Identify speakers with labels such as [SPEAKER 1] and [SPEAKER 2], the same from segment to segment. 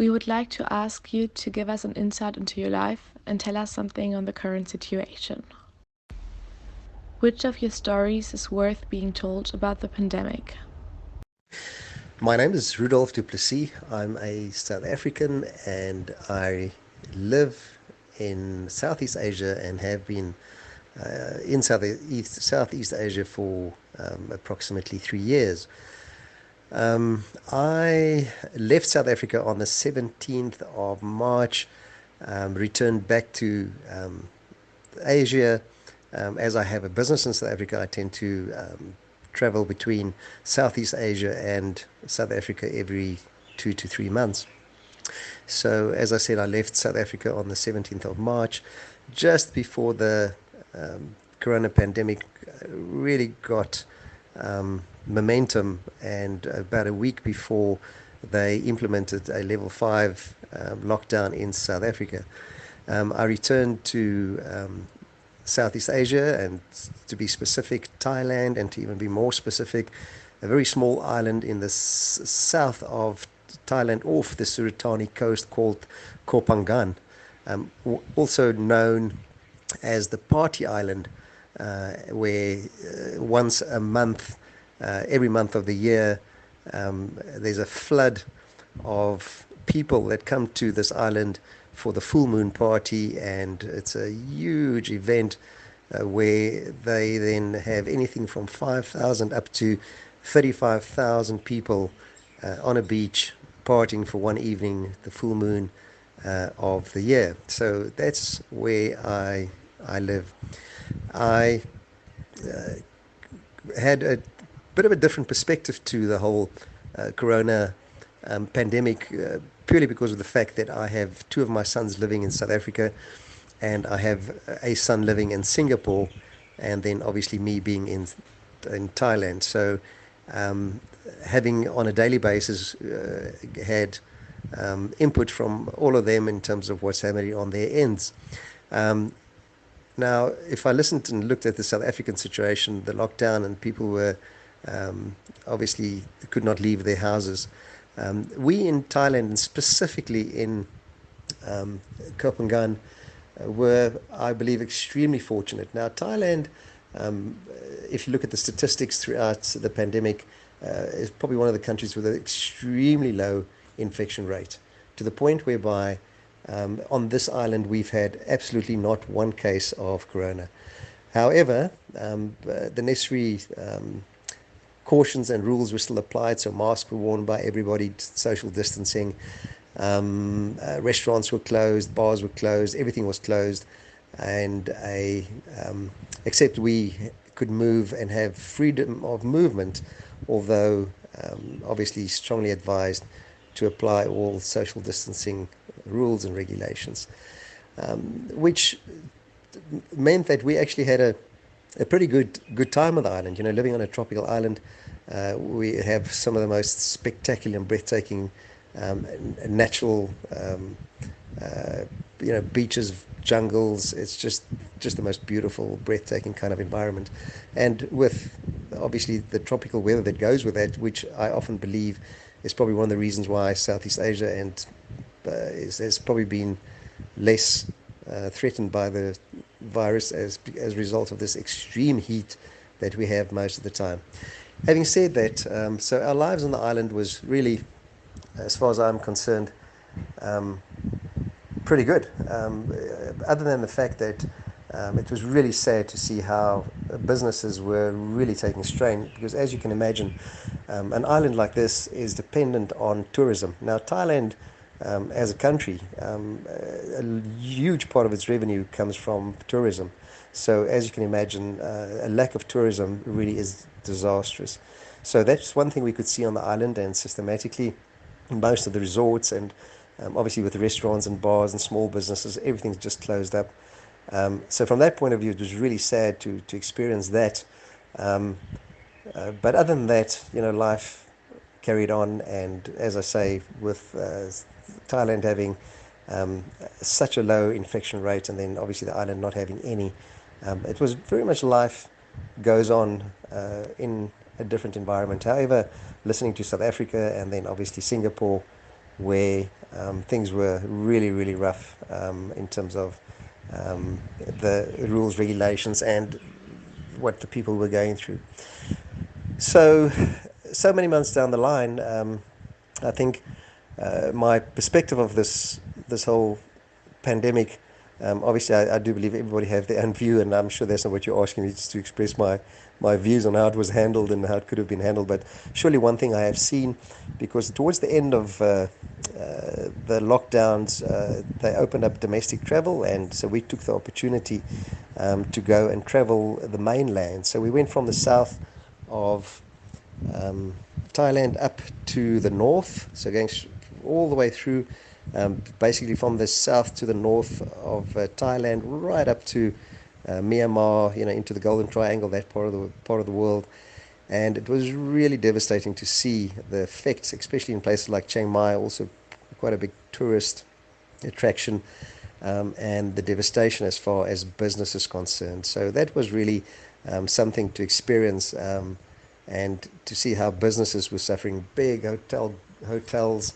[SPEAKER 1] We would like to ask you to give us an insight into your life and tell us something on the current situation. Which of your stories is worth being told about the pandemic?
[SPEAKER 2] My name is Rudolf du Plessis. I'm a South African and I live in Southeast Asia and have been in Southeast Asia for approximately 3 years. I left South Africa on the 17th of March, returned back to Asia. As I have a business in South Africa, I tend to travel between Southeast Asia and South Africa every 2 to 3 months. So, as I said, I left South Africa on the 17th of March, just before the Corona pandemic really got momentum, and about a week before they implemented a level 5 lockdown in South Africa. I returned to Southeast Asia, and to be specific, Thailand, and to even be more specific, a very small island in the south of Thailand off the Suratani coast called Koh Phangan, also known as the Party Island, where once a month, every month of the year, there's a flood of people that come to this island for the full moon party, and it's a huge event where they then have anything from 5,000 up to 35,000 people on a beach partying for one evening, the full moon of the year. So that's where I live. I had a bit of a different perspective to the whole Corona pandemic, purely because of the fact that I have two of my sons living in South Africa, and I have a son living in Singapore, and then obviously me being in Thailand. So having on a daily basis had input from all of them in terms of what's happening on their ends. Now, if I listened and looked at the South African situation, the lockdown, and people were obviously could not leave their houses, we in Thailand, and specifically in Koh Phangan, were, I believe, extremely fortunate. Now, Thailand, if you look at the statistics throughout the pandemic, is probably one of the countries with an extremely low infection rate, to the point whereby on this island we've had absolutely not one case of corona. However, the necessary cautions and rules were still applied, so masks were worn by everybody, social distancing, restaurants were closed, bars were closed, everything was closed, and except we could move and have freedom of movement, although obviously strongly advised to apply all social distancing rules and regulations, which meant that we actually had a pretty good time on the island. You know, living on a tropical island, we have some of the most spectacular and breathtaking natural, beaches, jungles. It's just the most beautiful, breathtaking kind of environment, and with obviously the tropical weather that goes with that, which I often believe is probably one of the reasons why Southeast Asia and has probably been less threatened by the virus as a result of this extreme heat that we have most of the time. Having said that, so our lives on the island was really, as far as I'm concerned, pretty good. Other than the fact that it was really sad to see how businesses were really taking strain, because as you can imagine, an island like this is dependent on tourism. Now, Thailand, as a country, a huge part of its revenue comes from tourism. So as you can imagine, a lack of tourism really is disastrous. So that's one thing we could see on the island, and systematically most of the resorts, and obviously with the restaurants and bars and small businesses, everything's just closed up. So from that point of view, it was really sad to experience that. But other than that, life carried on. And as I say, with Thailand having such a low infection rate, and then obviously the island not having any, it was very much life goes on in a different environment. However, listening to South Africa and then obviously Singapore, where things were really, really rough in terms of the rules, regulations, and what the people were going through. So many months down the line, I think my perspective of this whole pandemic, obviously I do believe everybody have their own view, and I'm sure that's not what you're asking me, just to express my views on how it was handled and how it could have been handled. But surely one thing I have seen, because towards the end of the lockdowns, they opened up domestic travel, and so we took the opportunity to go and travel the mainland. So we went from the south of Thailand up to the north, so going all the way through, basically from the south to the north of Thailand, right up to Myanmar, into the Golden Triangle, that part of the world. And it was really devastating to see the effects, especially in places like Chiang Mai, also quite a big tourist attraction, and the devastation as far as business is concerned. So that was really something to experience, and to see how businesses were suffering. Big hotels,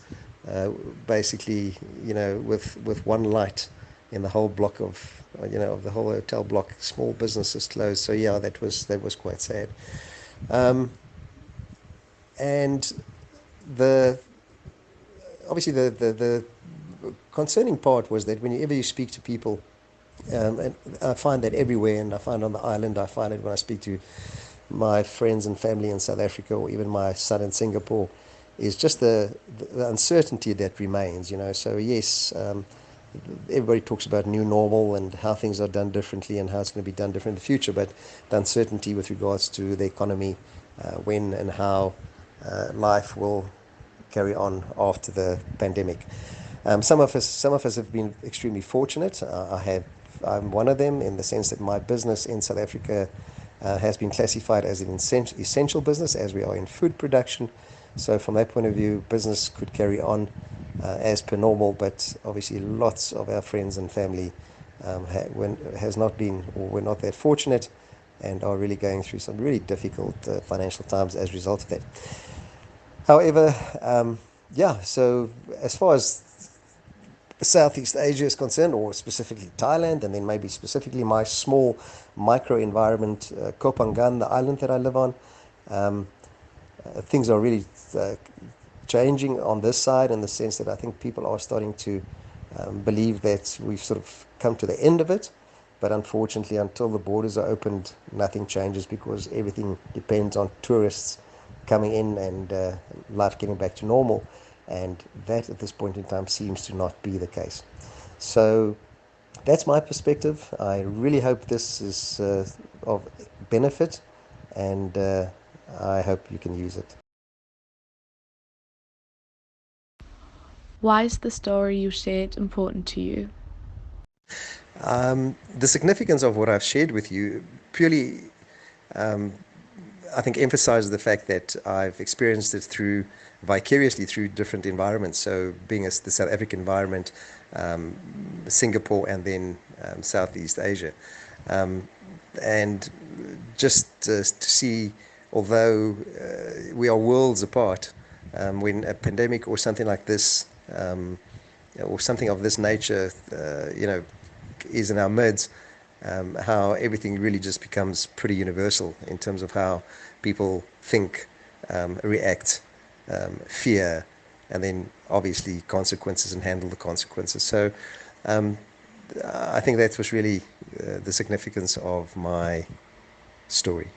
[SPEAKER 2] basically, with one light in the whole block of the whole hotel block, small businesses closed. So yeah, that was quite sad. And obviously the concerning part was that whenever you speak to people, and I find that everywhere, and I find on the island, I find it when I speak to my friends and family in South Africa, or even my son in Singapore, is just the uncertainty that remains. So yes, everybody talks about new normal and how things are done differently and how it's going to be done different in the future, but the uncertainty with regards to the economy, when and how life will carry on after the pandemic. Some of us have been extremely fortunate. I'm one of them, in the sense that my business in South Africa has been classified as an essential business, as we are in food production. So from that point of view, business could carry on as per normal, but obviously lots of our friends and family has not been, or were not that fortunate, and are really going through some really difficult financial times as a result of that. However, so as far as Southeast Asia is concerned, or specifically Thailand, and then maybe specifically my small micro environment, Koh Phangan, the island that I live on, things are really changing on this side, in the sense that I think people are starting to believe that we've sort of come to the end of it. But unfortunately, until the borders are opened, nothing changes, because everything depends on tourists coming in and life getting back to normal. And that at this point in time seems to not be the case. So that's my perspective. I really hope this is of benefit, and I hope you can use it.
[SPEAKER 1] Why is the story you shared important to you?
[SPEAKER 2] The significance of what I've shared with you purely, I think, emphasizes the fact that I've experienced it vicariously through different environments. So being the South African environment, Singapore, and then Southeast Asia. And just to see, although we are worlds apart, when a pandemic or something like this, or something of this nature, is in our midst, how everything really just becomes pretty universal in terms of how people think, react, fear, and then obviously consequences, and handle the consequences. So I think that was really the significance of my story.